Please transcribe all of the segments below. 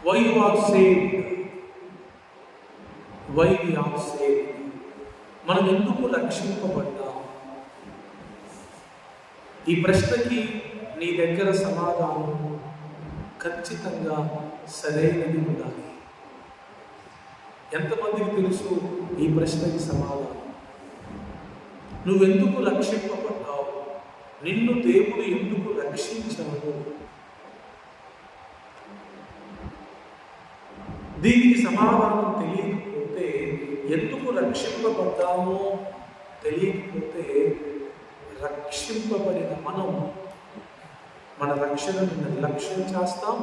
Why you are saved, why we are saved, మనం ఎందుకు రక్షింపబడ్డాం? ఈ ప్రశ్నకి నీ దగ్గర సమాధానం ఖచ్చితంగా సరైనది ఉండాలి. ఎంతమందికి తెలుసు ఈ ప్రశ్నకి సమాధానం? నువ్వెందుకు రక్షింపబడ్డావు? నిన్ను దేవుడు ఎందుకు రక్షించాడు? దీనికి సమాధానం తెలియకపోతే, ఎందుకు రక్షింపబడ్డామో తెలియకపోతే, రక్షింపబడిన మనం మన రక్షణను నిర్లక్ష్యం చేస్తాం.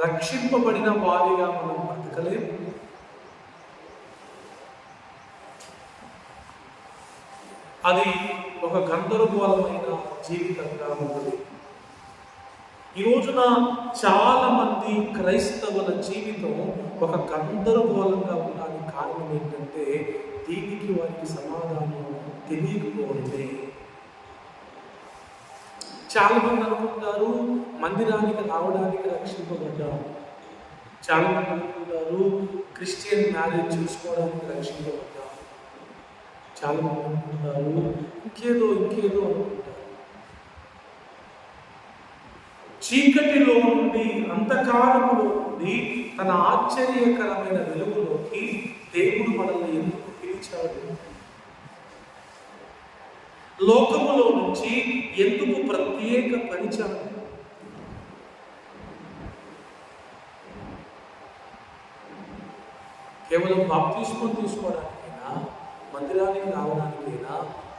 రక్షింపబడిన వారిగా మనం బ్రతకలేము. అది ఒక గందరగోళమైన జీవితంగా ఉంటుంది. ఈ రోజున చాలా మంది క్రైస్తవుల జీవితం ఒక గందరగోళంగా ఉండడానికి కారణం ఏంటంటే, దీనికి వారికి సమాధానం తెలియకపోతే. చాలా మంది అనుకుంటారు మందిరానికి రావడానికి రక్షింపబడ్డాం. చాలా మంది అనుకుంటారు క్రిస్టియన్ మ్యారేజ్ చూసుకోవడానికి రక్షింపబడ్డాం. చాలా మంది అనుకుంటారు ఇంకేదో అనుకుంటారు. చీకటిలో నుండి, అంధకారములో నుండి తన ఆశ్చర్యకరమైన వెలుగులోకి దేవుడు మనల్ని ఎందుకు పిలిచాడు? లోకములో నుంచి ఎందుకు ప్రత్యేక పరిచయం? కేవలం బాప్తిస్మం తీసుకోవడానికైనా, మందిరానికి రావడానికైనా,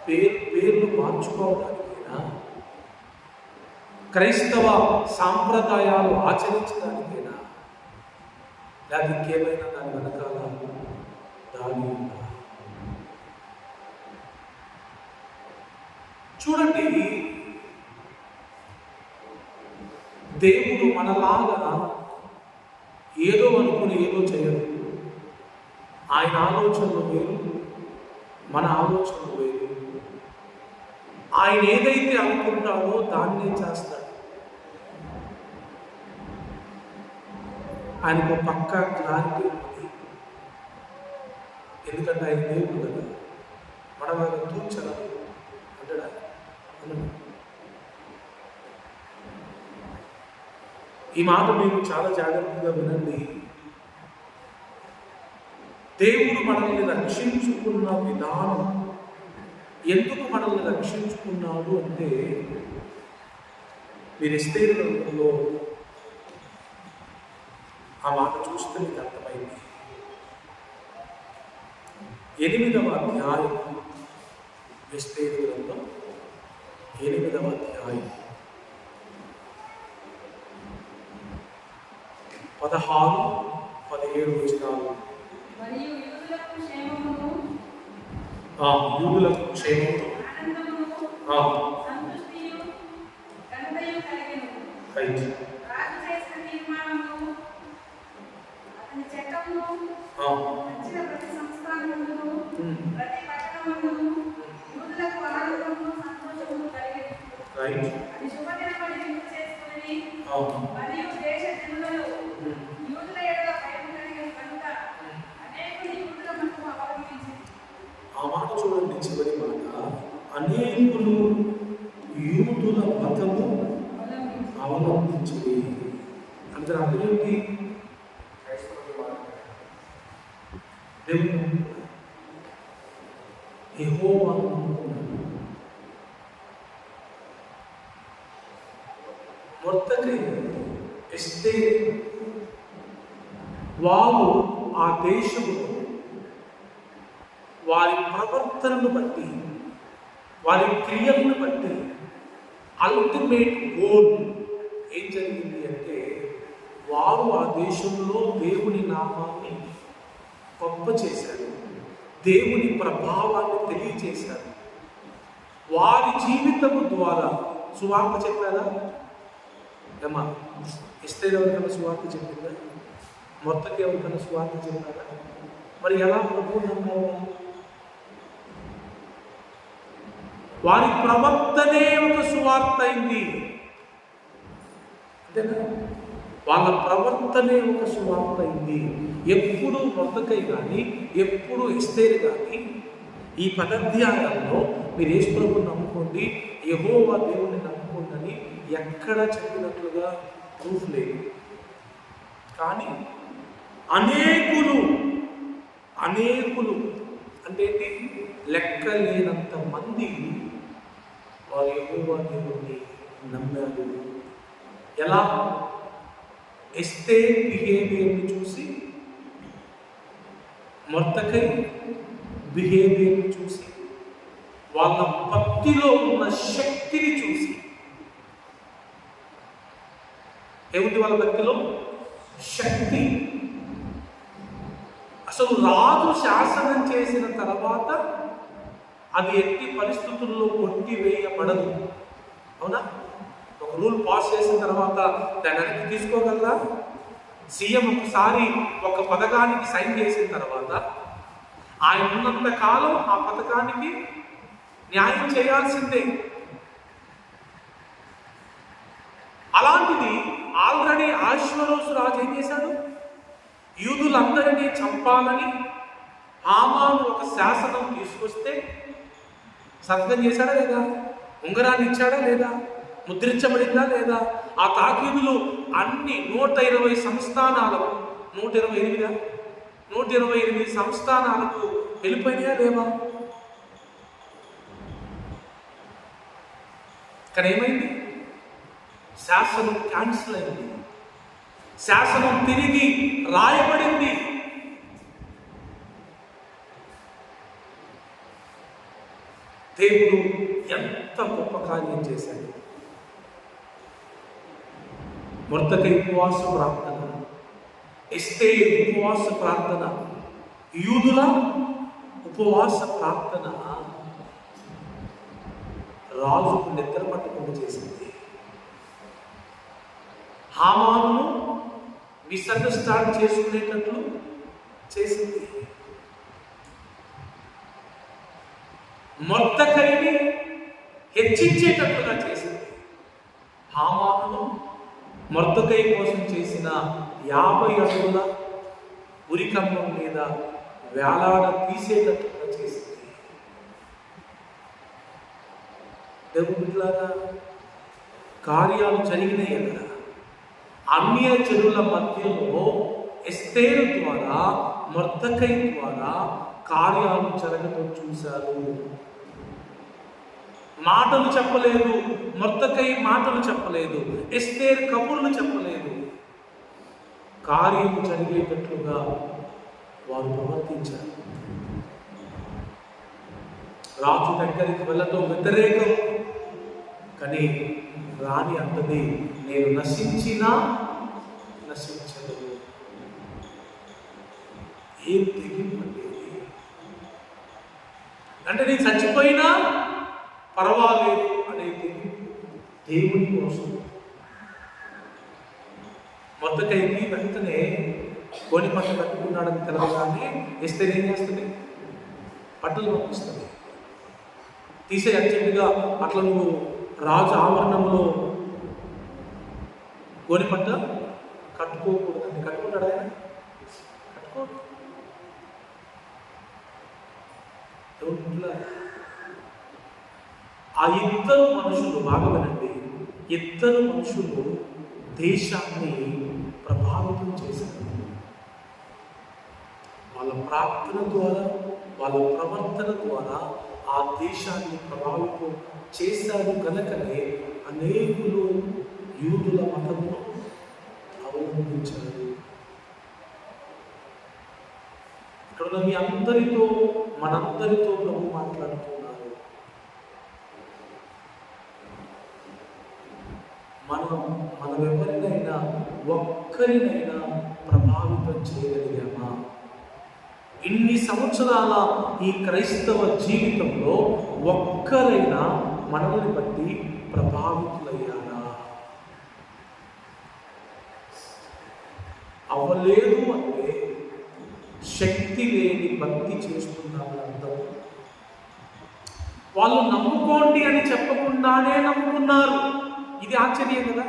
పేర్లు మార్చుకోవడానికైనా, క్రైస్తవ సాంప్రదాయాలు ఆచరించడానికైనా, లేదా ఇంకేమైనా దాని వెనకాల దాని ఉందా? చూడండి, దేవుడు మనలాగా ఏదో అనుకుని ఏదో చేయడు. ఆయన ఆలోచనలు వేరు, మన ఆలోచనలు వేరు. ఆయన ఏదైతే అనుకుంటాడో దాన్నే చేస్తాడు. ఆయనకు పక్కా క్లారిటీ ఉంది. ఎందుకంటే ఆయన దేవుడు కదా, మన వాళ్ళ తూచనలు అంటాడా? ఈ మాట మీరు చాలా జాగ్రత్తగా వినండి. దేవుడు మనల్ని రక్షించుకున్న విధానం, ఎందుకు మనల్ని రక్షించుకున్నాడు అంటే, మీరు ఎస్తేరు గ్రంథంలో ఆ మాట చూస్తే మీకు అర్థమైంది. 8వ అధ్యాయం, ఎస్తేరు గ్రంథం 8వ అధ్యాయం 16-17 వచనాలు. యూదులకు క్షేమము ఆ మాట చూడండి, చివరి మాట, అనేకులు యూదుల మతము అవలంబించి. అంటే అర్థమేంటి? యెహోవా మొత్తకి ఇస్తే వారు ఆ దేశంలో వారి ప్రవర్తనను బట్టి, వారి క్రియలను బట్టి అల్టిమేట్ గోల్ ఏం జరిగింది అంటే, వారు ఆ దేశంలో దేవుని నామాన్ని గొప్ప చేశారు, దేవుని ప్రభావాన్ని తెలియచేశారు. వారి జీవితము ద్వారా సువార్త చెప్పారా? ఏమా ఇస్తే ఎవరికైనా సువార్త చెప్పిందా? మొత్తకి ఎవరికైనా సువార్త చెప్పారా? మరి ఎలా ప్రభువు నమ్మారు? వారి ప్రవర్తనే ఒక సువార్త అయింది. అంతేనా? వాళ్ళ ప్రవర్తనే ఒక సువార్త అయింది. ఎప్పుడు మొర్దెకై కానీ, ఎప్పుడు ఎస్తేరు కానీ, ఈ 10 అధ్యాయాల్లో మీరు యేసు ప్రభువుని నమ్ముకోండి, యెహోవా దేవుని నమ్ముకోండి అని ఎక్కడ చెప్పినట్లుగా ప్రూఫ్ లేదు. కానీ అనేకులు అంటే లెక్క లేనంత మంది వారు యెహోవా దేవుని నమ్మారు. ఎలా? ఎస్తేర్ బిహేవియర్ని చూసి, మొర్దెకై బిహేవియర్ని చూసి, వాళ్ళ భక్తిలో ఉన్న శక్తిని చూసి. ఏముంది వాళ్ళ భక్తిలో? శక్తి. అసలు రాజు శాసనం చేసిన తర్వాత అది ఎట్టి పరిస్థితుల్లో కొట్టివేయబడదు. అవునా? ఒక రూల్ పాస్ చేసిన తర్వాత దాన్ని వెనక్కి తీసుకోగలరా? సీఎం ఒకసారి ఒక పథకానికి సైన్ చేసిన తర్వాత ఆయన ఉన్నంత కాలం ఆ పథకానికి న్యాయం చేయాల్సిందే. అలాంటిది ఆల్రెడీ అహష్వేరోషు రాజు ఏం చేశాడు? యూదులందరినీ చంపాలని హామాను ఒక శాసనం తీసుకొస్తే సంతకం చేశాడా లేదా? ఉంగరాన్ని ఇచ్చాడా లేదా? ముద్రించబడిందా లేదా? ఆ తాకీదులు అన్ని 120 సంస్థానాలకు, 128 సంస్థానాలకు వెళ్ళిపోయినాయా లేవా? ఇక్కడ ఏమైంది? శాసనం క్యాన్సిల్ అయింది. శాసనం తిరిగి రాయబడింది. దేవుడు ఎంత గొప్ప కార్యం చేశాడు. మొర్దెకై ఉపవాస ప్రార్థన, ఎస్తేరు ఉపవాస ప్రార్థన, యూదుల ఉపవాస ప్రార్థన రాజుకు నిద్ర పట్టకుండా చేసింది. హామానును మిస్అండర్స్టాండ్ చేసుకునేటట్లు చేసింది. మొర్దెకైని హెచ్చించేటట్లుగా చేసింది. హామానును మొర్దెకై కోసం చేసిన 50 అడుగుల ఉరికంబం మీద వేలాడ తీసేటట్లుగా చేసింది. దేవుడిలాగా కార్యాలు జరిగినాయి. అక్కడ అన్య జనుల మధ్యలో ఎస్తేరు ద్వారా, మొర్దెకై ద్వారా కార్యాలు జరగటం చూశారు. మాటలు చెప్పలేదు, మొర్దెకై మాటలు చెప్పలేదు, ఎస్తేర్ కబుర్లు చెప్పలేదు. కార్యం జరిగేటట్లుగా వారు ప్రవర్తించారు. రాజు దగ్గరికి వెళ్ళటం వ్యతిరేకం. కానీ రాణి అంటది, నేను నశించినా నశించదు. ఏం తెగింపండి అంటే, నేను చచ్చిపోయినా పర్వాలేదు అనేది దేవుని కోసం. మొర్దెకైకి వెంటనే గోని పట్ట కట్టుకున్నాడని తెలవగానే ఎస్తేర్ ఏం చేస్తుంది? బట్టలు పంపిస్తుంది. తీసే అర్జెంటుగా అట్లా నువ్వు రాజు ఆవరణంలో గోని పట్ట కట్టుకోకూడదండి. కట్టుకుంటాడు ఆయన? కట్టుకోడు. ఆ ఇద్దరు మనుషులు, బాగా వినండి, ఇద్దరు మనుషులు దేశాన్ని ప్రభావితం చేశారు. వాళ్ళ ప్రార్థన ద్వారా, వాళ్ళ ప్రవర్తన ద్వారా ఆ దేశాన్ని ప్రభావితం చేశారు. కనుకనే అనేకులు యూదుల మతమును అవలంబించారు. ఇక్కడ మీ అందరితో, మనందరితో ప్రభు మాట్లాడుతున్నారు. మనం ఎవరినైనా ఒక్కరినైనా ప్రభావితం చేయగలిగామా? ఇన్ని సంవత్సరాల ఈ క్రైస్తవ జీవితంలో ఒక్కరైనా మనల్ని బట్టి ప్రభావితులయ్యారా? అవ్వలేదు అంటే శక్తి లేని భక్తి చేస్తున్నామని అర్థం. వాళ్ళు నమ్ముకోండి అని చెప్పకుండానే నమ్ముకున్నారు. ఇది ఆశ్చర్యం కదా.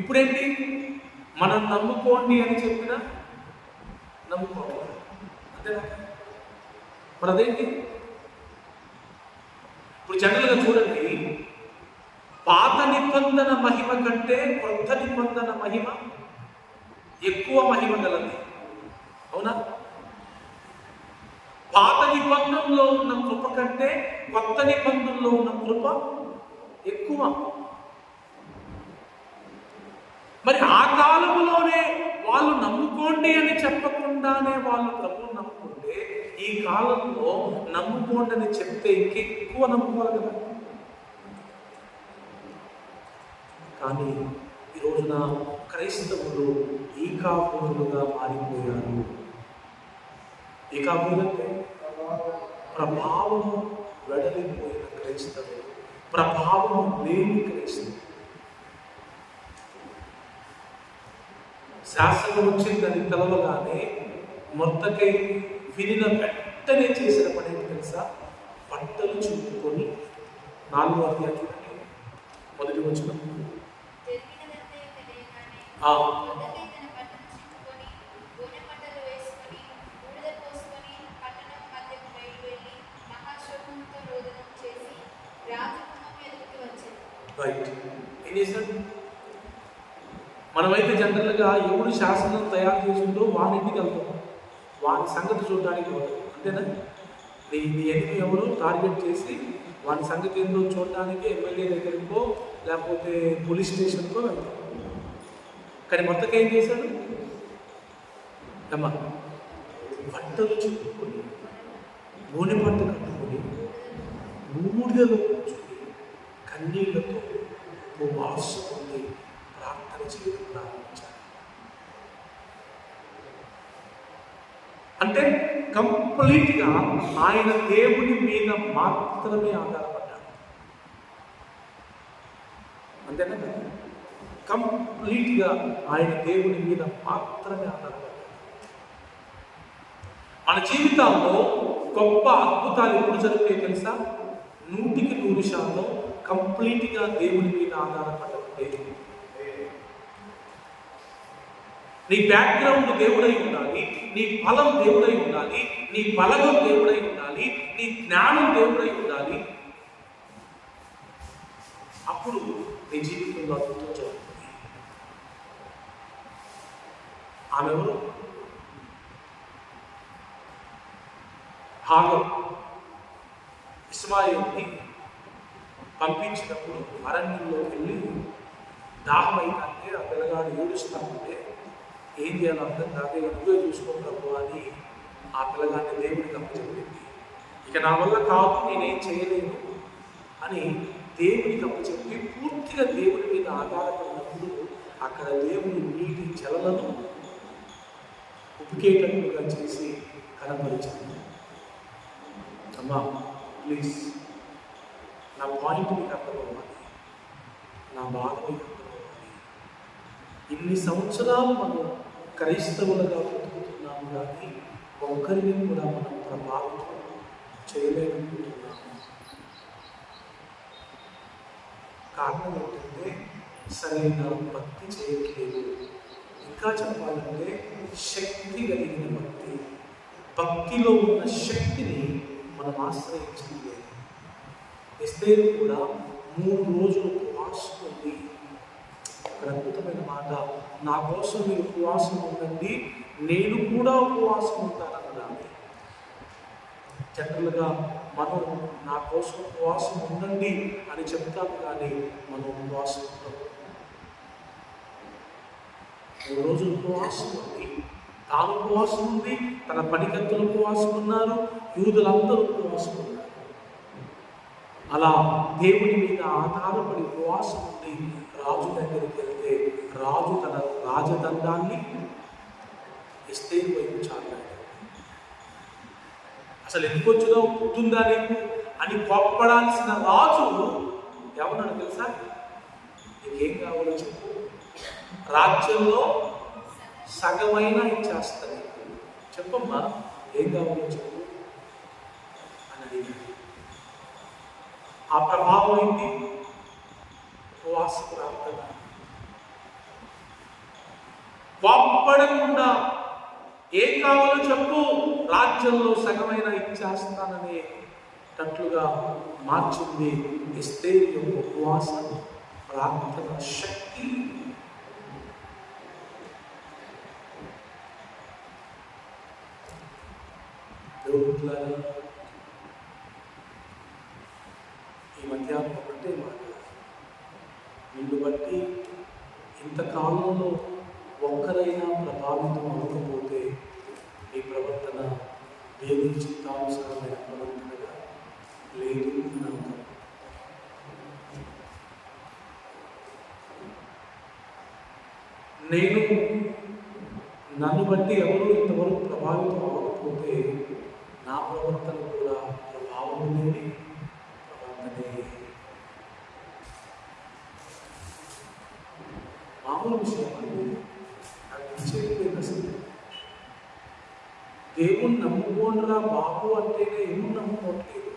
ఇప్పుడేంటి? మనం నమ్ముకోండి అని చెప్పినా నమ్ముకోండి, అంతేనా? మరి అదేంటి? ఇప్పుడు జనరల్గా చూడండి, పాత నిబంధన మహిమ కంటే కొత్త నిబంధన మహిమ ఎక్కువ మహిమ గలది, అవునా? పాత నిబంధనలో ఉన్న కృప కంటే కొత్త నిబంధనలో ఉన్న కృప ఎక్కువ. మరి ఆ కాలంలోనే వాళ్ళు నమ్ముకోండి అని చెప్పకుండానే వాళ్ళు ప్రభువుని నమ్ముకుంటే, ఈ కాలంలో నమ్ముకోండి అని చెప్తే ఇంకెక్కువ నమ్ముకోవాలి కదా. కానీ ఈ రోజున క్రైస్తవులు ఏకాబోధులుగా మారిపోయారు. ఏకాబోధంటే ప్రభావం వెడలిపోయిన క్రైస్తవులు, ప్రభావం లేని క్రైస్తవులు. శాసనం వచ్చిందని తెలవగానే మొర్దెకై వినిన వెంటనే చేసిన పని ఏంటి తెలుసా? బట్టలు చుట్టుకొని 4వ అధ్యాయం చూడండి, మొదటి వచనం. రైట్, ఏం చేశాడు? మనమైతే జనరల్గా ఎవడు శాసనం తయారు చేసిందో వాని ఇంటికి వెళ్తాం, వాని సంగతి చూడడానికి పోతాం, అంతేనా? నీ ఎనిమిది ఎవరు టార్గెట్ చేసి వాని సంగతి ఏందో చూడడానికి ఎమ్మెల్యే దగ్గరకో లేకపోతే పోలీస్ స్టేషన్కో వెళ్తాం. కానీ మొత్తం ఏం చేశాడు? అమ్మా, బట్టలు చుట్టుకొని నూనె పంట కట్టుకొని బూడిదలో కూర్చొని కన్నీళ్లతో ఉపవాసం ఉండి ప్రార్థన చేయడం ప్రారంభించారు. అంటే కంప్లీట్గా ఆయన దేవుని మీద మాత్రమే ఆధారపడ్డాడు, అంతేనా? కంప్లీట్గా ఆయన దేవుని మీద మాత్రమే ఆధారపడ్డాడు. మన జీవితాల్లో గొప్ప అద్భుతాలు ఎప్పుడు జరుగుతాయి తెలుసా? 100% కంప్లీట్గా దేవుని మీద ఆధారపడ్డే. నీ బ్యాక్గ్రౌండ్ దేవుడై ఉండాలి, నీ బలం దేవుడై ఉండాలి, నీ బలగం దేవుడై ఉండాలి, నీ జ్ఞానం దేవుడై ఉండాలి. అప్పుడు నీ జీవితంలో అద్భుతం జరుగుతుంది. ఆమె ఎవరు? హాగరు ఇస్మాయిల్ని పంపించినప్పుడు అరణ్యంలో వెళ్ళి దాహమైందంటే ఆ పిల్లగాడు ఏడుస్తామంటే ఏం చేయాలో అర్థం కాక నువ్వే చూసుకోగలవు అని ఆ పిల్లగాడిని దేవుడికి అప్పచెప్పింది. ఇక నా వల్ల కాదు, నేనేం చేయలేను అని దేవుడికి అప్పచెప్పి పూర్తిగా దేవుడి మీద ఆధారపడినప్పుడు అక్కడ దేవుడు నీటి జలలను ఉపికేటట్లుగా చేసి కనపరిచాడు. అమ్మా ప్లీజ్, నా పాయింట్ మీకు అర్థమవ్వాలి, నా బాధ మీకు అర్థమవ్వాలి. ఇన్ని సంవత్సరాలు మనం క్రైస్తవులుగా బతుకుతున్నాము, కానీ ఒక్కరిని కూడా మనం ప్రభావితం చేయలేకపోతున్నాము. కారణం ఏంటంటే సరైన భక్తి చేయట్లేదు. ఇంకా చెప్పాలంటే శక్తి కలిగిన భక్తి, భక్తిలో ఉన్న శక్తిని మనం ఆశ్రయించలేదు. ఎస్తేరు కూడా 3 రోజులు ఉపవాసం ఉంది. అక్కడ అద్భుతమైన మాట, నా కోసం మీరు ఉపవాసం ఉండండి, నేను కూడా ఉపవాసం ఉంటానన్నాను. జనరల్గా మనం నా కోసం ఉపవాసం ఉండండి అని చెప్తాము, కానీ మనం ఉపవాసం ఉంటాం. 3 రోజులు ఉపవాసం ఉంది, తాను ఉపవాసం ఉంది, తన పనికత్తులు ఉపవాసం ఉన్నారు, యూదులందరూ ఉపవాసం ఉన్నారు. అలా దేవుని మీద ఆధారపడి ఉపవాసం ఉండి రాజు దగ్గరికి వెళ్తే రాజు తన రాజదండాన్ని ఎస్తేరు వైపు చాలాడు. అసలు ఎందుకు వచ్చినా పుట్టిందా నీకు అని కోప్పడాల్సిన రాజు ఎవరన్నా తెలుసా? నీకేం కావాలో చెప్పు, రాజ్యంలో సగమైనా ఇచ్చేస్తాను, చెప్పమ్మా ఏం కావాలో చెప్పు అని అడిగాడు. ఆ ప్రభావం ఏంటి? ఉపవాస ప్రార్థన. కోప్పడకుండా ఏం కావాలో చెప్పు, రాజ్యంలో సగమైన ఇచ్చేస్తాననే తట్లుగా మార్చింది ఎస్తేరు యొక్క ఉపవాస ప్రార్థన శక్తి. ఈ మధ్యాహ్నం ఒకటే మాట, నిన్ను బట్టి ఇంతకాలంలో ఒక్కరైనా ప్రభావితం అవ్వకపోతే ఈ ప్రవర్తన దేవుని చిత్తానుసారమైన ప్రవర్తనగా లేదు అని. నేను నన్ను బట్టి ఎవరు ఇంతవరకు ప్రభావితం అవ్వకపోతే నా ప్రవర్తన కూడా ప్రభావం లేని ప్రవర్తనే. మామూలు విషయం అండి, నాకు అసలు దేవుణ్ణి నమ్ముకోండిరా బాబు అంటేనే ఎందుకు నమ్ముకోవట్లేదు?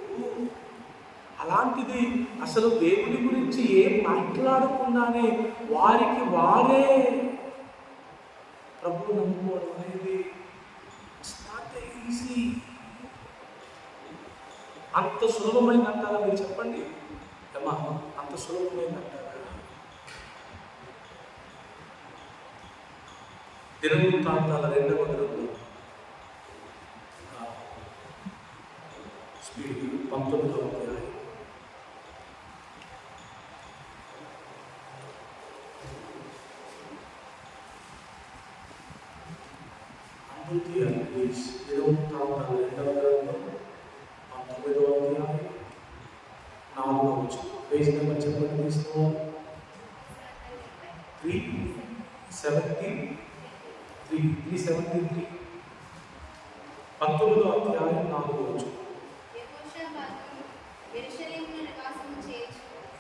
అలాంటిది అసలు దేవుని గురించి ఏం మాట్లాడకుండానే వారికి వారే ప్రభు నమ్ముకోవడం అనేది ఈజీ. అంత సులభమైన అంటారా మీరు చెప్పండి? అమ్మా, అంత సులభమైన అంటారా? దినవృత్తాంతాల 2వ గ్రంథం 19వ అధ్యాయం. దినవృత్తాంతాల 2వ గ్రంథం 19వ అధ్యాయం 4వ వచనం. పేజ్ నెంబర్ చెప్పండి తీసుకోవాలి. 373 19వ అధ్యాయం 4వ వచనం.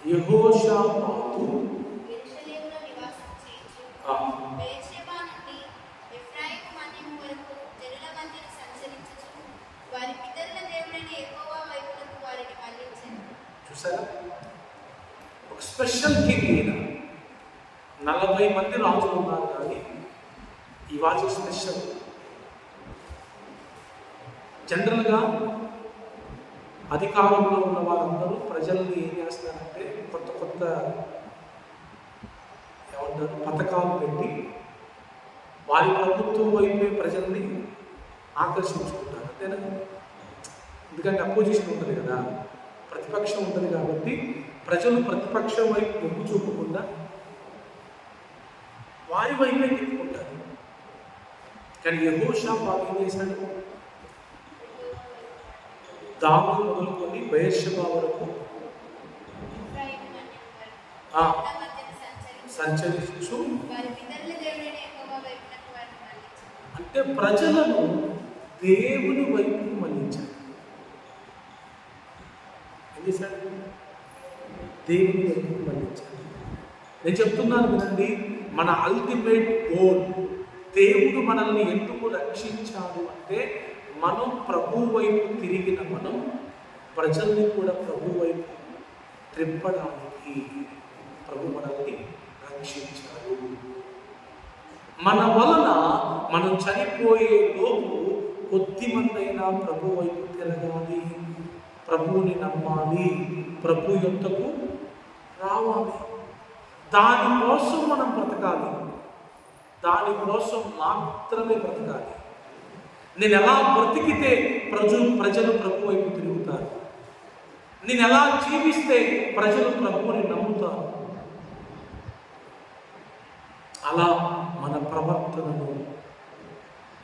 యెహోషాపాతు చూసారా, ఒక స్పెషల్ కింగ్ ఈయన. 40 మంది రాజులు ఉన్నారు కానీ ఈ వాచ్ స్పెషల్. జనరల్గా అధికారంలో ఉన్న వారందరూ ప్రజల్ని ఏం చేస్తారంటే కొత్త కొత్త ఏమంటారు పథకాలు పెట్టి వారి ప్రభుత్వం వైపే ప్రజల్ని ఆకర్షించుకుంటారు. అంతేనా? ఎందుకంటే అపోజిషన్ ఉంటుంది కదా, ప్రతిపక్షం ఉంటుంది కాబట్టి ప్రజలు ప్రతిపక్షం వైపు మొగ్గు చూపకుండా వారి వైపే తిప్పుకుంటారు. కానీ యెహోషాపాతు ఏం చేశాడు? దాను మొదలుకొని బెయేర్షెబా వరకు సంచరించు, అంటే ప్రజలను దేవుని వైపు మళ్ళించాడు. ఏం చేశాడు? దేవుని వైపు మళ్ళించాడు. నేను చెప్తున్నాను వినండి, మన అల్టిమేట్ గోల్, దేవుడు మనల్ని ఎందుకు రక్షించాడు అంటే మనం ప్రభు వైపు తిరిగిన మనం ప్రజల్ని కూడా ప్రభు వైపు త్రిప్పడానికి ప్రభు మనల్ని రక్షించాడు. మన వలన మనం చనిపోయే లోపు కొద్ది మంది అయినా ప్రభు వైపు తిరగాలి, ప్రభువుని నమ్మాలి, ప్రభు యొద్దకు రావాలి. దానికోసం మనం బ్రతకాలి, దానికోసం మాత్రమే బ్రతకాలి. నేను ఎలా బ్రతికితే ప్రజలు ప్రభు వైపు తిరుగుతారు, నేను ఎలా జీవిస్తే ప్రజలు ప్రభువుని నమ్ముతారు, అలా మన ప్రవర్తనను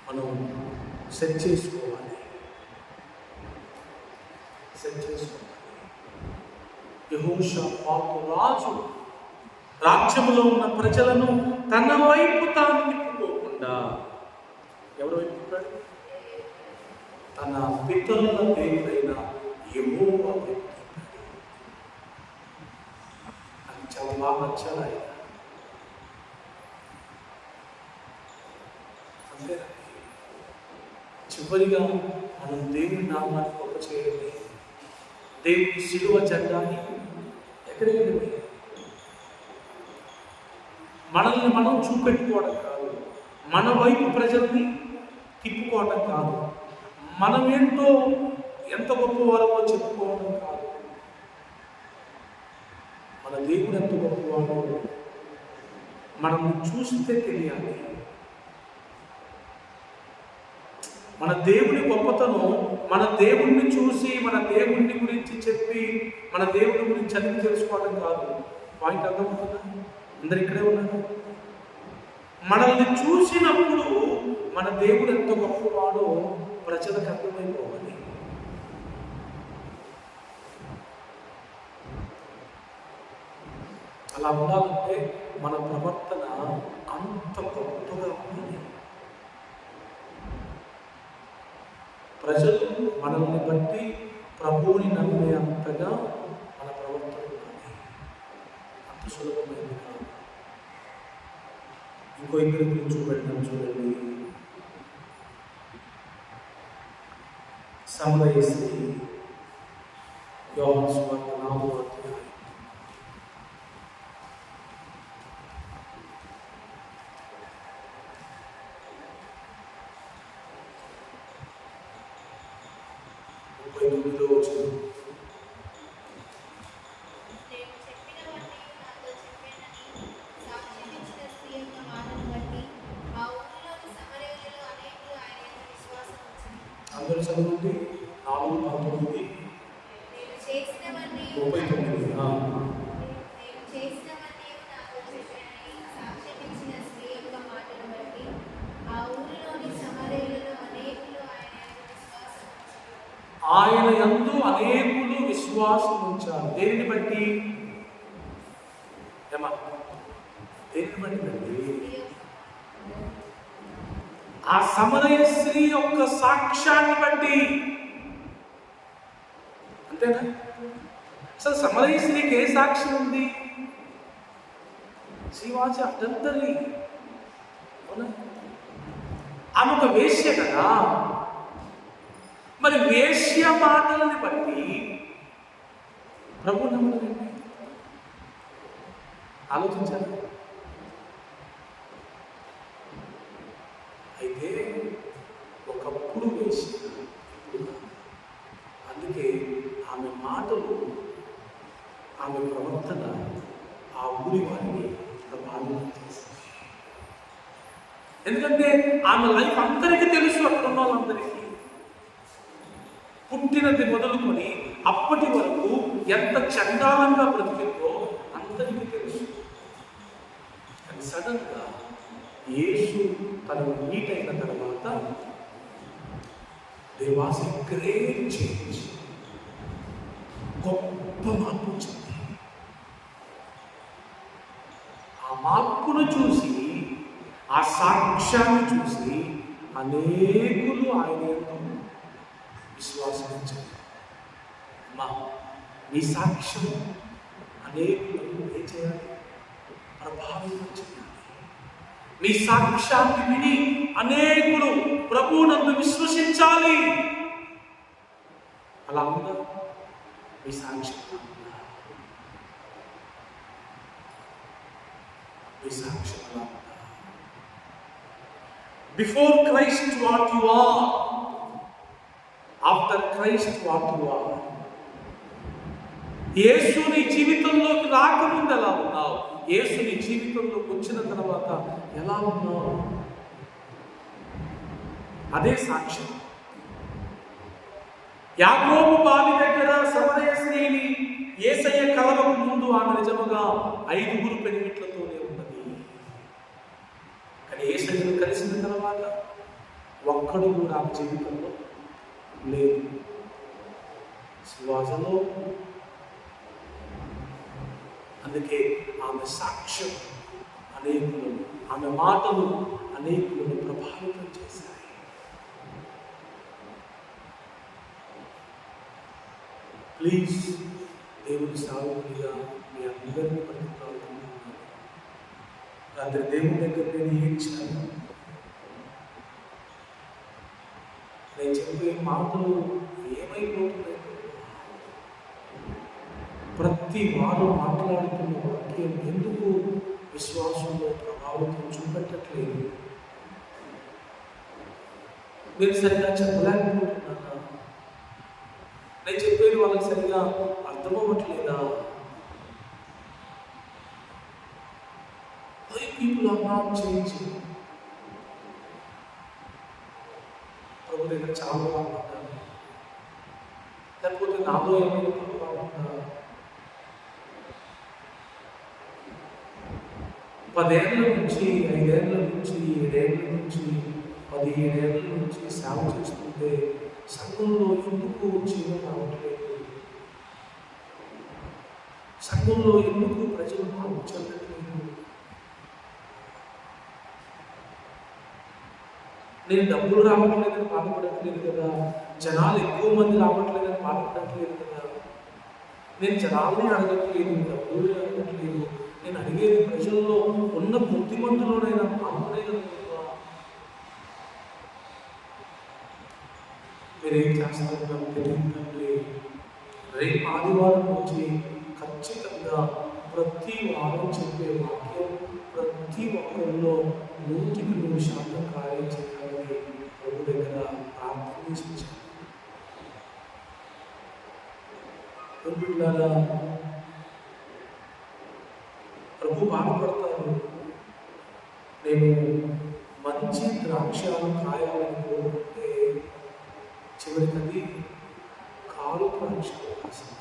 మనం సెట్ చేసుకోవాలి. యెహోషాపాతు రాజు రాజ్యంలో ఉన్న ప్రజలను తన వైపు తాను తిప్పుకోకుండా ఎవరి వైపు తిప్పాడు? తన పితరుల దేవుడైన యెహోవా వైపు తిప్పాడు. అది చాలా బాగా నచ్చాడు ఆయన. అంతే. చివరిగా మనం దేవుని నామాన్ని గొప్ప చేయడమే, దేవుని శిలువ జెండాని ఎక్కడికి మనల్ని మనం చూపెట్టుకోవడం కాదు, మన వైపు ప్రజల్ని తిప్పుకోవటం కాదు, మనమేంటో ఎంత గొప్పవారో చెప్పుకోవడం కాదు, మన దేవుడు ఎంత గొప్పవాడో మనం చూస్తే తెలియాలి. మన దేవుని గొప్పతనం మన దేవుణ్ణి చూసి మన దేవుణ్ణి గురించి చెప్పి మన దేవుడి గురించి అన్ని తెలుసుకోవడం కాదు. పాయింట్ అర్థమవుతుందా? అందరు ఇక్కడే ఉన్నారు. మనల్ని చూసినప్పుడు మన దేవుడు ఎంత గొప్పవాడో ప్రజలకు అర్థమైపోవాలి. అలా ఉండాలంటే మన ప్రవర్తన అంత గొప్పగా ఉండాలి. ప్రజలు మనల్ని బట్టి ప్రభువుని నమ్మే అంతగా మన ప్రవర్తన ఉండాలి. అంత సులభమైంది కాదు. ఇంకో ఇద్దరి గురించి చూపెట్టినాం చూడండి. సమరయ స్త్రీ, యోహాను సువార్త 4వ అధ్యాయం. అందరూ చదువుతుంది 4:19 ఆయన యందు అనేకులు విశ్వాసం ఉంచారు. దేనిని బట్టి? ఏమా దేనిని బట్టి? ఆ సమరయ స్త్రీ యొక్క సాక్ష్యాన్ని బట్టి. అంతేనా? అసలు సమరయ స్త్రీకి ఏ సాక్ష్యం ఉంది? శివాజీ అడ్డంతరి, ఆమె ఒక వేశ్య కదా. మరి వేశ్య మాటలని బట్టి ప్రభు నమ్మడండి. ఆలోచించాలి. అయితే ఒకప్పుడు వేశ్య, అందుకే ఆమె మాటలు, ఆమె ప్రవర్తన ఆ ఊరి వారిని ప్రభావితం చేసింది. ఎందుకంటే ఆమె లైఫ్ అందరికీ తెలుసు. అక్కడ ఉన్న వాళ్ళందరికీ పుట్టినది మొదలుకొని అప్పటి వరకు ఎంత చండాలంగా బ్రతికిందో అందరికీ తెలుసు. కానీ సడన్గా యేసు తనను మీట్ అయిన తర్వాత there was a great change. గొప్ప మార్పు వచ్చింది. ఆ మార్పును చూసి, ఆ సాక్ష్యాన్ని చూసి అనేకులు ఆయన విశ్వాసం ఉంచారు. అమ్మా, మీ సాక్ష్యం అనేకులను ఏం చేయాలి? ప్రభావితం చేయాలి. మీ సాక్ష్యాన్ని విని అనేకులు ప్రభువునందు విశ్వసించాలి. అలా ఉందా మీ సాక్ష్యం? మీ సాక్ష్యం అలా ఉందా? Before Christ what you are, after Christ what you are. Yesu నీ జీవితంలోకి రాకముందు ఎలా ఉన్నావు? యేసు నీ జీవితంలోకి వచ్చిన తర్వాత ఎలా ఉన్నావు? అదే సాక్ష్యం. యాకోబు బావి దగ్గర సమరయ స్త్రీని యేసయ్య కలవకు ముందు ఆమె నిజముగా 5 పెనిమిట్లతోనే ఉన్నది. కానీ యేసయ్యను కలిసిన తర్వాత ఒక్కడు కూడా ఆమె జీవితంలో లేదు. సువాసనలో. అందుకే ఆమె సాక్ష్యం అనేకులను, ఆమె మాటలు అనేకులను ప్రభావితం చేశాయి. ప్లీజ్ దేవుని సాగుగా మీ అందరినీ పట్టుకోవాలనుకుంటున్నాను. రాత్రి దేవుని దగ్గర నేను ఏడ్చాను. నేను చెప్పే మాటలు ఏమైపోతున్నాయి? ప్రతి వారు మాట్లాడుతున్న వాక్యం ఎందుకు విశ్వాసంలో ప్రభావితం చూపెట్టట్లేదు? నేను సరిగ్గా చెప్పలేకపోతున్నానా? నేను చెప్పేది వాళ్ళకి సరిగా అర్థమవ్వట్లేదా? Why people are not changing? ప్రభు దగ్గర చాలా బాగుంటాను, లేకపోతే నాలో ఏమైనా బాగుంటా? 10 ఏళ్ళ నుంచి 5 ఏళ్ళ నుంచి 7 ఏళ్ళ నుంచి 17 ఏళ్ళ నుంచి సేవ చేస్తుంటే సంఘంలో ఎందుకు జీవం రావట్లేదు? సంఘంలో ఎందుకు ప్రజలు మార్పు చెందట్లేదు? నేను డబ్బులు రావట్లేదని బాధపడట్లేదు కదా, జనాలు ఎక్కువ మంది రావట్లేదని బాధపడట్లేదు కదా, నేను జనాల్ని అడగట్లేదు, డబ్బులు అడగట్లేదు, నేను అడిగేది ప్రజల్లో ఉన్న బుద్ధిమంతులోనైనా మార్పునే కదా. మీరేం చేస్తారు నాకు తెలియదండి. రేపు ఆదివారం నుంచి ఖచ్చితంగా ప్రతి వారం చెప్పే వాక్యం ప్రతి ఒక్కరిలో 100% కార్యం చేయాలని ప్రభు దగ్గర ప్రార్థన చేయించాను. ప్రభు బాధపడతారు. నేను మంచి ద్రాక్షాలు కాయాలని కోరుకుంటే చివరికి అది కారు ద్రాక్షలు కాసింది.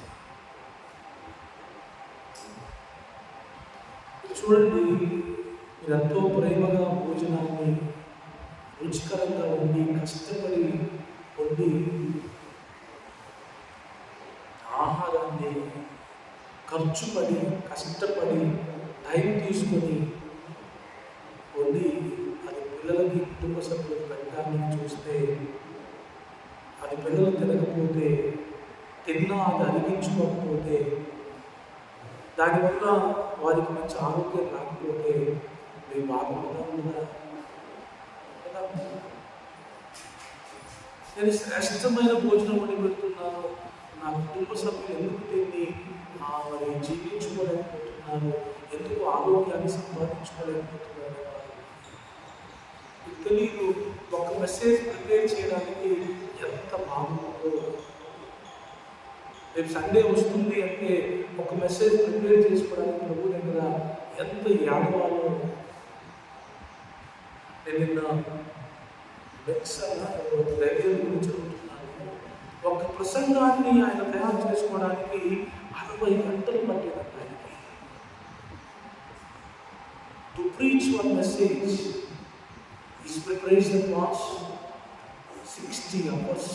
చూడండి, మీరెంతో ప్రేమగా భోజనాన్ని రుచికరంగా వండి కష్టపడి వండి ఆహారాన్ని ఖర్చు పడి కష్టపడి టైం తీసుకొని వండి అది పిల్లలకి కుటుంబ సభ్యులకు పెట్టడానికి చూస్తే అది పిల్లలు తినకపోతే, తిన్నా అది అరిగించుకోకపోతే, దానివల్ల వారికి మంచి ఆరోగ్యం రాకపోతే మేము బాధపడదా? నేను శ్రేష్టమైన భోజనం వండి పెడుతున్నాను, నా కుటుంబ సభ్యులు ఎందుకు దీన్ని మరి జీవించుకోలేకపోతున్నారు, ఎందుకు ఆరోగ్యాన్ని సంపాదించుకోలేకపోతున్నారు? తెలియదు. ఒక మెసేజ్ ప్రిపేర్ చేయడానికి ఎంత బాగుందో. రేపు సండే వస్తుంది అంటే ఒక మెసేజ్ ప్రిపేర్ చేసుకోవడానికి ప్రభు దగ్గర ఎంత యాదవాలో. నేను నిన్న రేడియో గురించి చదువుతున్నాను. ఒక ప్రసంగాన్ని ఆయన తయారు చేసుకోవడానికి 60 గంటలు పట్టేదంట ఆయనకి. To preach one message his preparation was 60 hours.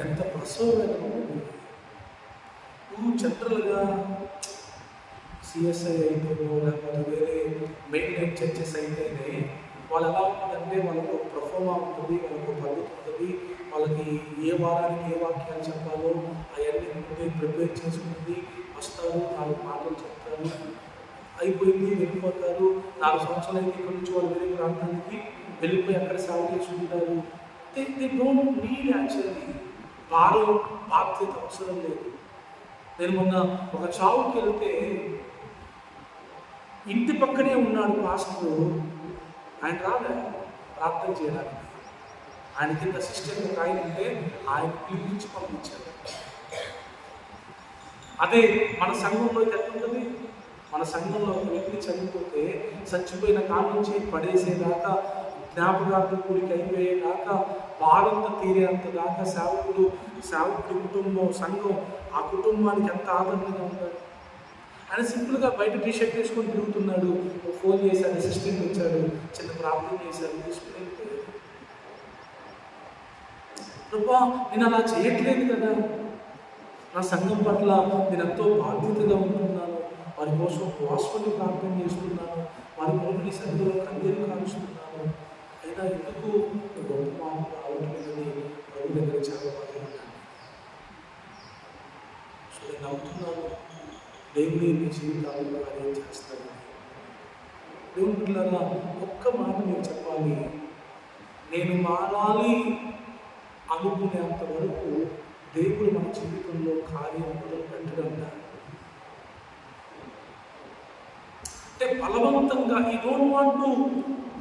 ఎంత ప్రసవమైన నువ్వు జనరల్గా సిఎస్ఐ అయితేనో లేకపోతే వేరే మెయిన్ చర్చెస్ అయితేనే వాళ్ళు ఎలా ఉంటుందంటే వాళ్ళకు ప్రొఫార్మా ఉంటుంది, వాళ్ళకు పద్ధతి ఉంటుంది, వాళ్ళకి ఏ వారానికి ఏ వాక్యాలు చెప్పాలో అవన్నీ ముందే ప్రిపేర్ చేసుకుంటుంది. వస్తారు, 4 మాటలు చెప్తారు, అయిపోయింది, వెళ్ళిపోతారు. 4 సంవత్సరాలు అయితే ఇక్కడ నుంచి వాళ్ళు వేరే ప్రాంతానికి వెళ్ళిపోయి అక్కడ సేవ చేసుకుంటారు. దే డోంట్ నీడ్ యాక్చువల్లీ బాధ్యత అవసరం లేదు. నేను మొన్న ఒక చావుకి వెళ్తే ఇంటి పక్కనే ఉన్నాడు పాస్టర్. ఆయన రాలే ప్రార్థన చేయడానికి. ఆయన కింద అసిస్టెంట్ ఒక ఆయన ఉంటే ఆయన పిలిపించి పంపించారు. అదే మన సంఘంలో ఎట్లుంటుంది? మన సంఘంలో ఒక వ్యక్తి చనిపోతే చచ్చిపోయిన కాలం నుంచి పడేసేదాకా, జ్ఞాపకార్థం కూడికి అయిపోయేదాకా, బాధంతా తీరేంత దాకా సేవకుడు కుటుంబం, సంఘం ఆ కుటుంబానికి ఎంత ఆదరణగా ఉంటాడు. ఆయన సింపుల్గా బయట టీషర్ట్ వేసుకొని తిరుగుతున్నాడు. ఫోన్ చేశాడు, అసిస్టెంట్ వచ్చాడు, చిన్న ప్రార్థన చేశాడు, తీసుకుని వెళ్ళిపోయాడు. ప్రభా, నేను అలా చేయట్లేదు కదా, నా సంఘం పట్ల నేను ఎంతో బాధ్యతగా ఉంటున్నాను, వారి కోసం ఉపవాసాన్ని ప్రార్థన చేస్తున్నాను, వారి కొరకు నీ సన్నిధిలో కన్నీరు కాలుస్తున్నాను, అయినా ఎందుకు గొప్ప మార్పు రావట్లేదని ప్రభు దగ్గర చాలా బాధపడ్డాను. సో నేను నమ్ముతున్నాను దేవుని మీ జీవితాల్లో కార్యం చేస్తాను. దేవుని పిల్లల ఒక్క మాట మీరు చెప్పాలి, నేను మారాలి అనుకునేంత వరకు దేవుడు మన జీవితంలో కార్యం మొదలు పెట్టడం. అంటే బలవంతంగా, ఈ don't want to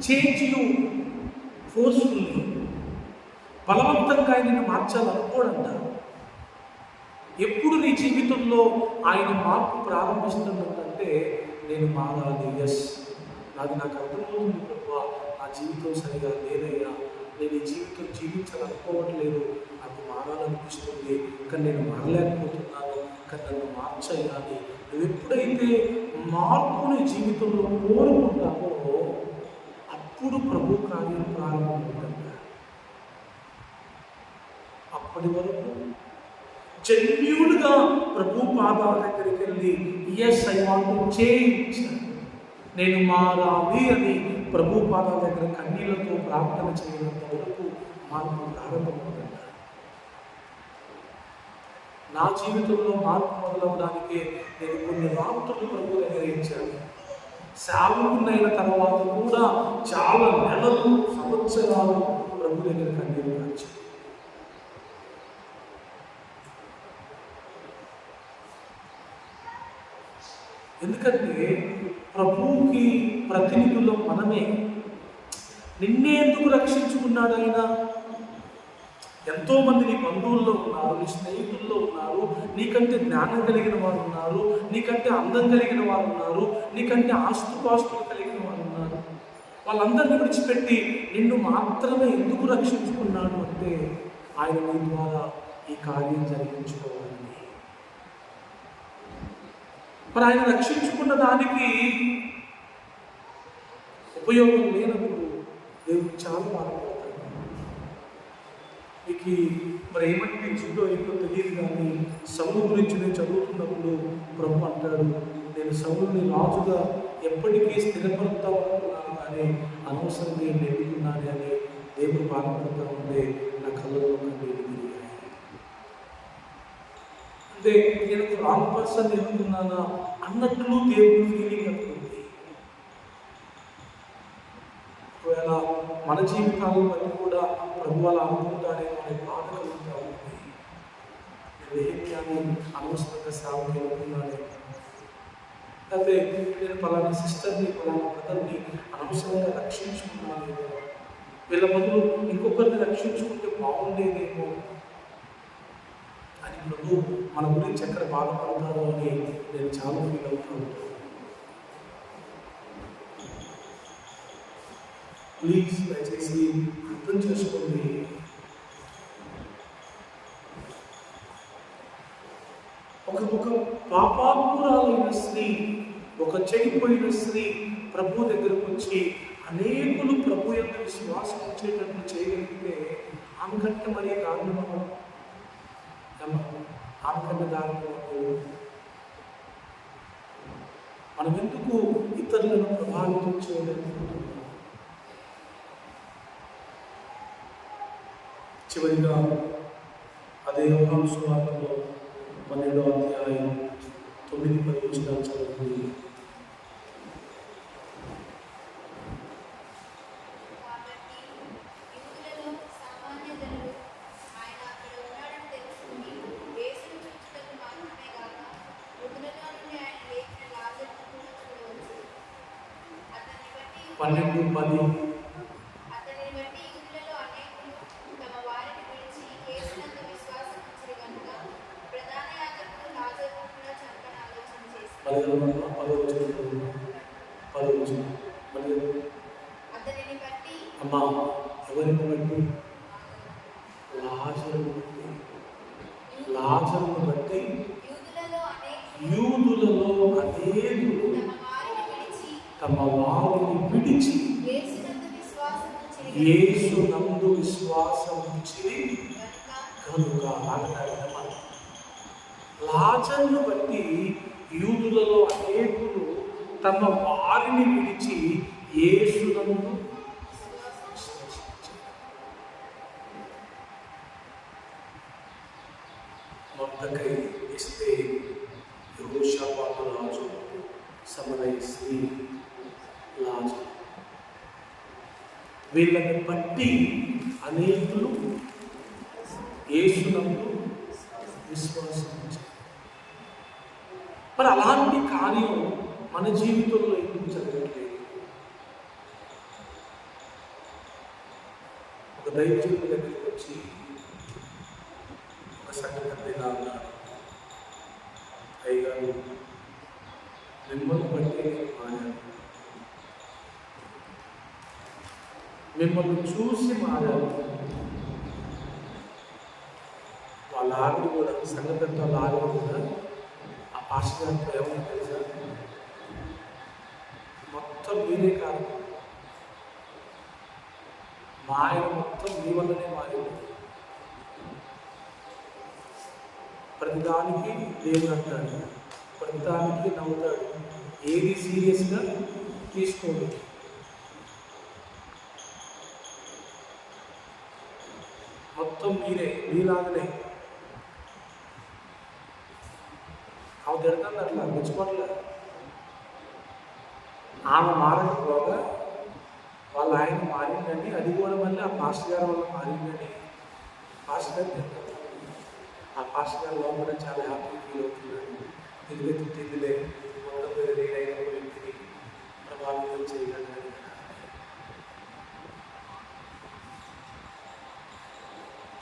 change you forcefully, బలవంతంగా ఆయనను మార్చాలనుకోడంట. ఎప్పుడు నీ జీవితంలో ఆయన మార్పు ప్రారంభిస్తున్నట్టే, నేను మారాలి, ఎస్ నాకు అర్థమవుతుంది ప్రభా, నా జీవితం సరిగా లేదయ్యా, నేను ఈ జీవితం జీవించాలనుకోవట్లేదు, నాకు మారాలనిపిస్తుంది, కానీ నేను మారలేకపోతున్నాను, కానీ నన్ను మార్చేయాలి. నువ్వు ఎప్పుడైతే మార్పుని జీవితంలో కోరుకుంటావో అప్పుడు ప్రభు కార్యం ప్రారంభమవుతుంది. అప్పటి వరకు జెన్యూన్గా ప్రభు పాదాల దగ్గరికి వెళ్ళి yes I want to change, నేను మారాలి అని ప్రభు పాదాల దగ్గర కన్నీళ్లతో ప్రార్థన చేయనంత వరకు మార్పు ప్రారంభమవుతుంది. నా జీవితంలో మార్పు మొదలవడానికే నేను కొన్ని రాత్రులు ప్రభు దగ్గర ఇచ్చాను. సేవకునైన తర్వాత కూడా చాలా నెలలు, సంవత్సరాలు ప్రభు దగ్గర కన్నీరు కాచాను. ఎందుకంటే ప్రభువుకి ప్రతినిధులు మనమే. నిన్నే ఎందుకు రక్షించుకున్నాడు ఆయన? ఎంతోమంది నీ బంధువుల్లో ఉన్నారు, నీ స్నేహితుల్లో ఉన్నారు, నీకంటే జ్ఞానం కలిగిన వారు ఉన్నారు, నీకంటే అందం కలిగిన వారు ఉన్నారు, నీకంటే ఆస్తుపాస్తులు కలిగిన వారు ఉన్నారు. వాళ్ళందరినీ విడిచిపెట్టి నిన్ను మాత్రమే ఎందుకు రక్షించుకున్నాడు అంటే ఆయన నీ ద్వారా ఈ కార్యం జరిగించుకోవాలని. మరి ఆయన రక్షించుకున్న దానికి ఉపయోగం లేనప్పుడు దేవుడు చాలా బాధపడతాడు. మీకు మరి ఏమనిపించిందో ఏంటో తెలియదు, కానీ సౌలు గురించి నేను చదువుతున్నప్పుడు ప్రభు అంటాడు, నేను సౌలుని రాజుగా ఎప్పటికీ స్థిరపడతామనుకున్నాను, కానీ అనవసరంగా నెరుగుతున్నాను అని దేవుడు బాధపడతా ఉంటే నా కళ్ళలో కన్నీళ్ళు తిరిగాయి. అంటే నేను రాంగ్ పర్సన్ ఎదుగుతున్నానా అన్నట్లు దేవుడు ఫీలింగ్ అనుకుంది. ఒకవేళ మన జీవితాలను బట్టి కూడా ప్రభు అలా అనుకుంటాడేమో అనే బాధ కలుగుతూ ఉంది. నేను అనవసరంగా సేవకి వెళ్తున్నాడే, అయితే నేను పలానా సిస్టర్ని, పలానా బ్రదర్ని అనవసరంగా రక్షించుకున్నానేమో, వీళ్ళ బదులు ఇంకొకరిని రక్షించుకుంటే బాగుండేదేమో అని ప్రభు మన గురించి ఎక్కడ బాధపడతారో అని నేను చాలా ఫీల్ అవుతాను. ప్లీజ్ దయచేసి అర్థం చేసుకోండి. ఒక పాపాత్మురాలైన స్త్రీ, ఒక చెడిపోయిన స్త్రీ ప్రభు దగ్గరకు వచ్చి అనేకులు ప్రభు యొక్క విశ్వాసం వచ్చేటట్లు చేయగలిగితే ఆమె కంటే మరీ దారుణం, ఆమె కంటే దారుణం. మనం ఎందుకు ఇతరులను ప్రభావితం చేయలేకపోతున్నాం? చివరిగా అదే యోహాను సువార్తలో 12వ అధ్యాయం 9-10 వచనాలు చదువుతుంది. అమ్మా ఎవరిని బట్టి? లాజరును బట్టి యూదులలో అనేకులు తమ వారిని విడిచి యేసునందు విశ్వాసం ఉంచిరి కనుక అన్నమాట. లాజరును బట్టి యూదులలో అనేకులు తమ వారిని విడిచి యేసునందు మొర్దెకై ఎస్తేరు యెహోషాపాతు రాజు సమరయ స్త్రీ లాజరు వీళ్ళని బట్టి అనేకులు యేసునందు విశ్వాసం ఉంచారు. మరి అలాంటి కార్యం మన జీవితంలో ఎందుకు జరగట్లేదు? ఒక దైవజనుడి దగ్గరికి వచ్చి ఒక సంఘటన ఇలా ఉన్నారు, అయ్యగారు మిమ్మల్ని బట్టి నేను మారాను, మిమ్మల్ని చూసి మారాను. వాళ్ళ ఆవిడ కూడా, సంఘటన వాళ్ళ ఆవిడ కూడా ఆ పాస్టర్ గారితో ఏమని తెలుసా, మొత్తం మీరే కాదు, మా ఆయన మొత్తం మీ వల్లనే మారింది. ప్రతిదానికి దేవుడు అంటాడు, ప్రతిదానికి నవ్వుతాడు, ఏది సీరియస్గా తీసుకోండి. మొత్తం మీరే, మీలాగనే. ఆమె తిడతాను అట్లా మెచ్చుకోవట్లే. ఆమె మారకపోగా వాళ్ళ ఆయన మారిందని, అది కూడా మళ్ళీ ఆ పాస్టర్ గారి వల్ల మారిందని పాస్టర్ గారు తింటారు. ఆ పాస్టర్ గారు లోపల చాలా హ్యాపీ ఫీల్ అవుతున్నాడు. తిరిగిలే మొత్తం మీద రీడైన వ్యక్తిని ప్రభావితం చేయగలగాలి.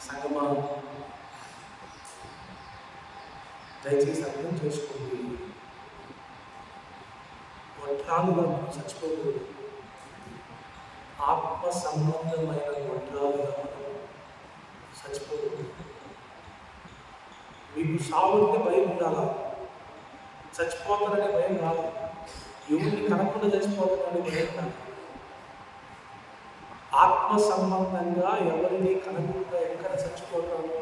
సంగమా, దయచేసి అర్థం చేసుకోండి, గొడ్రాలుగా మనం చచ్చిపోకూడదు. ఆత్మ సంబంధమైన గొడ్రాలుగా మనం చచ్చిపోకూడదు. మీకు సావుంటే భయం ఉండాలా, చచ్చిపోతాననే భయం కాదు, ఎవరిని కనకుండా చచ్చిపోతాననే భయం కాదు. ఆత్మ సంబంధంగా ఎవరిని కనకుండా ఎక్కడ చచ్చిపోతామో,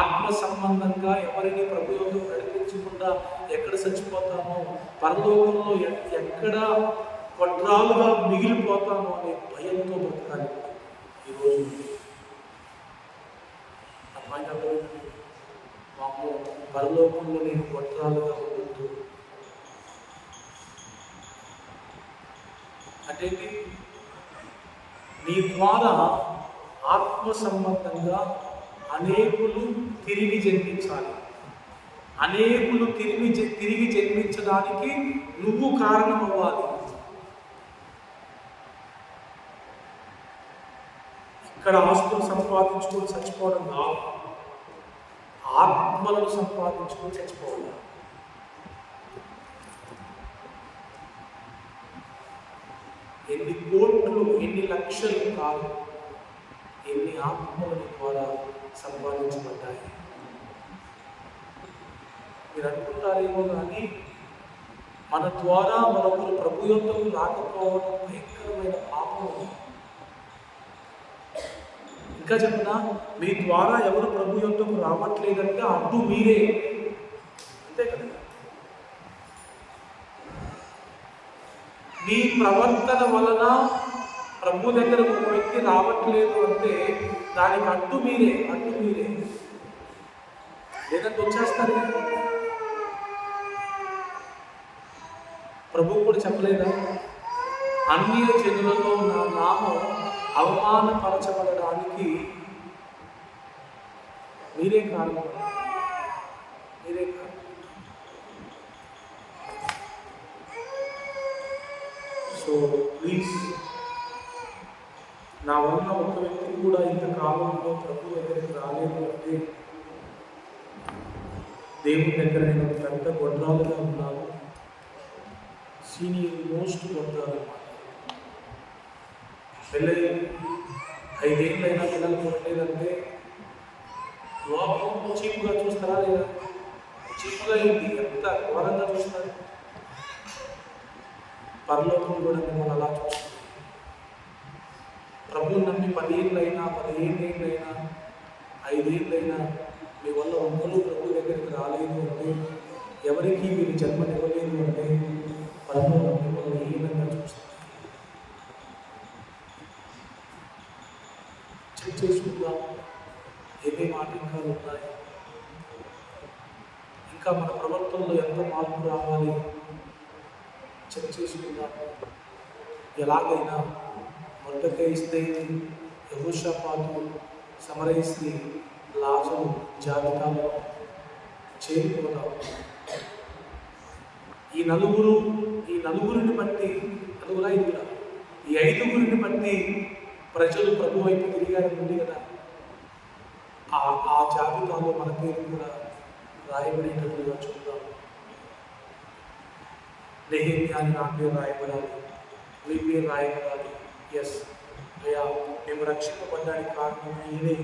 ఆత్మ సంబంధంగా ఎవరిని ప్రభుత్వం నడిపించకుండా ఎక్కడ చచ్చిపోతామో, పరలోకంలో ఎక్కడ కొట్రాలుగా మిగిలిపోతామో అనే భయంతో బతకాలి. ఈరోజు అమ్మాయి మాకు పరలోకంలో నేను కొట్రాలుగా ఉండొద్దు అంటే నీ ద్వారా ఆత్మ సంబంధంగా అనేకులు తిరిగి జన్మించాలి. అనేకులు తిరిగి జన్మించడానికి నువ్వు కారణం అవ్వాలి. ఇక్కడ ఆస్తులు సంపాదించుకొని చచ్చిపోవడం కాదు, ఆత్మలను సంపాదించుకొని చచ్చిపోవాలి. ఎన్ని కోట్లు, ఎన్ని లక్షలు కాదు, ఎన్ని ఆత్మల ద్వారా సంపాదించబడ్డాయి. మీరు అనుకుంటారేమో కానీ మన ద్వారా మరొకరు ప్రభు యొద్దకు రాకపోవడం భయంకరమైన పాపం. ఇంకా చెప్పినా, మీ ద్వారా ఎవరు ప్రభు యొద్దకు రావట్లేదంటే అడ్డు మీరే, అంతే కదా. నీ ప్రవర్తన వలన ప్రభు దగ్గర ఒక వ్యక్తి రావట్లేదు అంటే దానికి అడ్డు మీరే. లేదంటే వచ్చేస్తారు. ప్రభు కూడా చెప్పలేదా, అన్య జనులలో నా నామం అవమానపరచబడడానికి మీరే కారణం. సో ప్లీజ్, నా వల్ల ఒక వ్యక్తి కూడా ఇంతకాలంలో ప్రభు దగ్గరికి రాలేదు అంటే దేవుని దగ్గర నేను పెద్ద గొడ్రాలుగా ఉన్నాను, సీనియర్ మోస్ట్ గొడ్రాలు. పెళ్ళై 5 ఏళ్ళైనా పిల్లలు కొట్టలేదంటే లోపం చీపుగా చూస్తారా లేదా? చీపుగా ఏంటి, ఎంత ఘోరంగా చూస్తారు. పరలోకం కూడా మిమ్మల్ని అలా చూస్తుంది. ప్రభువుని నమ్మి 10 ఏళ్ళైనా 15 ఏళ్ళైనా 5 ఏళ్ళైనా మీ వల్ల ఒక్కరు ప్రభు దగ్గరికి రాలేదు అంటే, ఎవరికి మీరు జన్మనివ్వలేదు అంటే పరలోకం మిమ్మల్ని ఏ విధంగా చూస్తుంది. చెక్ చేసుకుందాం, ఏమేమి ఆటంకాలు ఉన్నాయి, ఇంకా మన ప్రవర్తనలో ఎంత మార్పు రావాలి చెక్ చేసుకుందాం. ఎలాగైనా మొదటగా ఇస్తే యెహోషాపాతు, సమరయ స్త్రీ, లాజరు జాబితాలో చేరిపోతాం. ఈ నలుగురిని బట్టి, ఐదుగురా, ఈ ఐదుగురిని బట్టి ప్రజలు ప్రభు వైపు తిరిగారని ఉంది కదా. ఆ జాబితాలో మన పేరు కూడా రాయబడినట్లుగా చూద్దాం. నెహెమ్యాని నా పేరు రాయబడాలి, మీ పేరు రాయబడాలి. ఎస్ అయ్యా, మేము రక్షింపబడ్డానికి కారణం ఈయనే,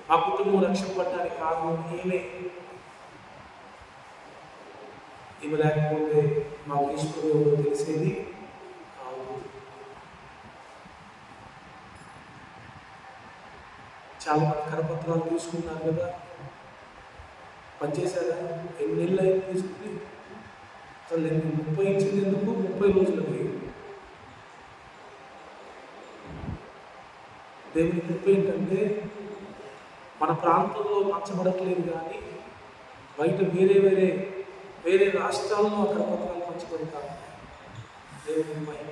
మా కుటుంబం రక్షింపబడ్డానికి కారణం ఈయనే. ఈమె లేకపోతే మాకు ఈశ్వరుడు తెలిసేది కాదు. చాలా మంది కరపత్రాలు తీసుకున్నారు కదా, పనిచేశారా? ఎన్ని నెలలు అయింది తీసుకుని? అసలు 30 ఇచ్చింది ఎందుకు? 30 రోజులకి. దేవుని కృప ఏంటంటే మన ప్రాంతంలో పంచబడట్లేదు, కానీ బయట వేరే రాష్ట్రాల్లో అక్కడ పత్రాలు పంచబడతారు. దేవుని మహిమ.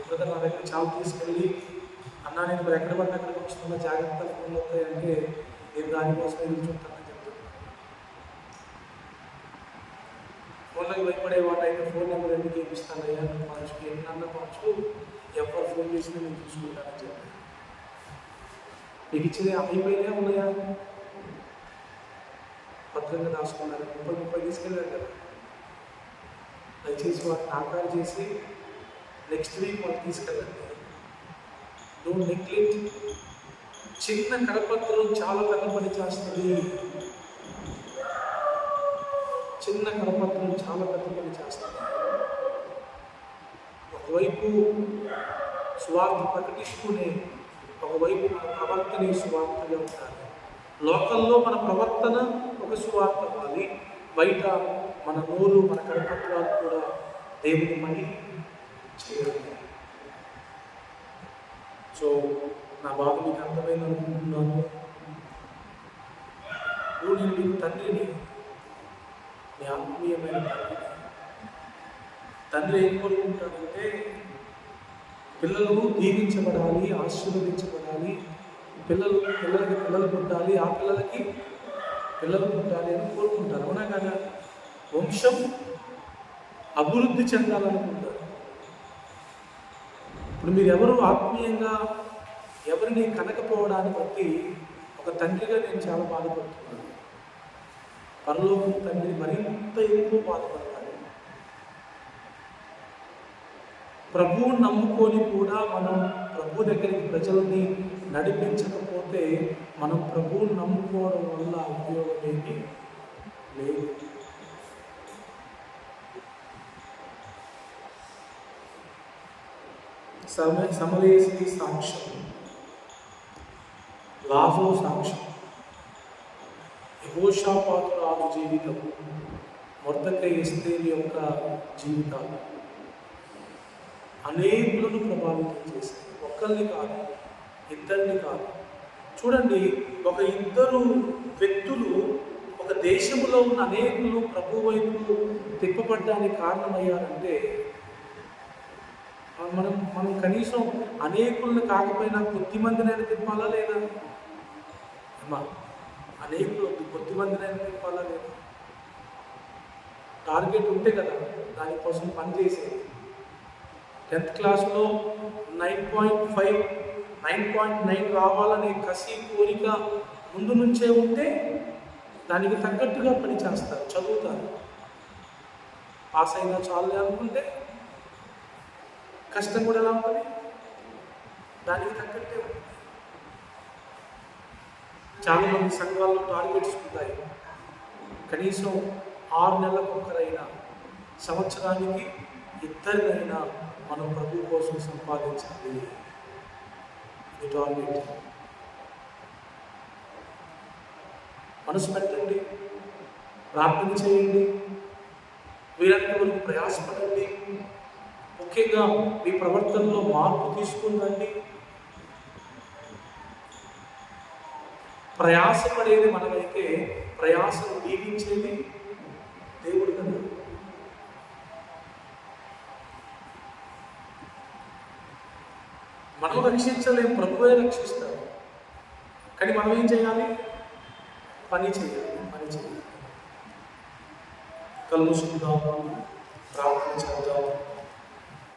బ్రదర్ నా దగ్గర చాలా తీసుకెళ్ళి, అన్నా నేను ఇప్పుడు ఎక్కడ పడినా అక్కడ పంచుతున్నా, జాగ్రత్తగా ఫోన్లు అవుతాయంటే నేను దానికోసం ఎదుర్చుంటానని చెప్తాను. ఫోన్లకు భయపడేవాడు అయితే ఫోన్ నెంబర్ ఎందుకు ఇప్పిస్తానయ్యా, మనిషికి ఎన్నన్నా పంచు, ఎవరు ఫోన్ చేసినా నేను చూసుకుంటానని చెప్పాను. నీకు ఇచ్చేది అయిపోయినా ఉన్నాయా? భద్రంగా రాసుకున్నారు. 30 తీసుకెళ్ళారు కదా. దయచేసి వాటిని ఆకారం చేసి నెక్స్ట్ వీక్ వాళ్ళు తీసుకెళ్ళండి. Don't neglect. చిన్న కరపత్రం చాలా పెద్ద పని చేస్తుంది. చిన్న కరపత్రం చాలా పెద్ద పని చేస్తుంది. ఒకవైపు సువార్త ప్రకటిస్తూనే ఒకవైపు మన ప్రవర్తనే సువార్తగా ఉండాలి. లోకల్లో మన ప్రవర్తన ఒక సువార్త అవ్వాలి, బయట మన నోరు, మన కరపత్రాలు కూడా దేవుని మని చేయాలి. సో నా బాబు మీకు అర్థమైంది అనుకుంటున్నాను. నేను మీకు తండ్రిని, మీ ఆత్మీయమైన తండ్రి ఏం కోరుకుంటాడంటే పిల్లలు దీవించబడాలి, ఆశీర్వదించబడాలి, పిల్లలు పుట్టాలి, ఆ పిల్లలకి పిల్లలు పుట్టాలి అని కోరుకుంటారు. అవునా కదా? వంశం అభివృద్ధి చెందాలనుకుంటారు. ఇప్పుడు మీరు ఎవరు ఆత్మీయంగా ఎవరిని కనకపోవడాన్ని బట్టి ఒక తండ్రిగా నేను చాలా బాధపడుతున్నాను. పరలోకం తండ్రి మరింత ఎక్కువ బాధపడతాడు. ప్రభువుని నమ్ముకొని కూడా మనం ప్రభు దగ్గరికి ప్రజల్ని నడిపించకపోతే మనం ప్రభువుని నమ్ముకోవడం వల్ల ఉపయోగం ఏమీ లేదు. సమలేసి సాక్ష్యం, లాజరు సాక్ష్యం, యెహోషాపాతు రాజు జీవితం, మొర్దెకై ఎస్తేరు యొక్క జీవితాలు అనేకులను ప్రభావితం చేశాయి. ఒక్కరిని కాదు, ఇద్దరిని కాదు. చూడండి, ఒక ఇద్దరు వ్యక్తులు ఒక దేశంలో ఉన్న అనేకులు ప్రభు వైపు తిప్పబడ్డానికి కారణమయ్యారంటే మనం కనీసం అనేకులను కాకపోయినా కొద్ది మందినైనా తిప్పాలా లేదా? అమ్మా, అనేకులు కొద్ది మందినైనా తిప్పాలా లేదా? టార్గెట్ ఉంటే కదా దానికోసం పనిచేసేది. 10th క్లాస్లో 9.5, 9.9 రావాలనే కసి, కోరిక ముందు నుంచే ఉంటే దానికి తగ్గట్టుగా పని చేస్తారు, చదువుతారు. పాస్ అయినా చాలే అనుకుంటే కష్టం కూడా ఎలా ఉంటుంది? దానికి తగ్గట్టే ఉంటుంది. చాలామంది సంఘాల్లో టార్గెట్స్ ఉంటాయి. కనీసం 6 నెలలకు ఒకరైనా, సంవత్సరానికి ఇద్దరినైనా మనం ప్రభు కోసం సంపాదించాలి. ఇది టార్గెట్. మనసు పెట్టండి, ప్రార్థన చేయండి, వీరందరి వరకు ప్రయాసపడండి. ముఖ్యంగా మీ ప్రవర్తనలో మార్పు తీసుకుందండి. ప్రయాసపడేది మనమైతే ప్రయాసను దీవించేది దేవుడు కదా. మనం రక్షించలేము, ప్రభువే రక్షిస్తాడు. కానీ మనం ఏం చేయాలి? పని చేయాలి. కలుసుకుందాం, ప్రార్థన చేద్దాం.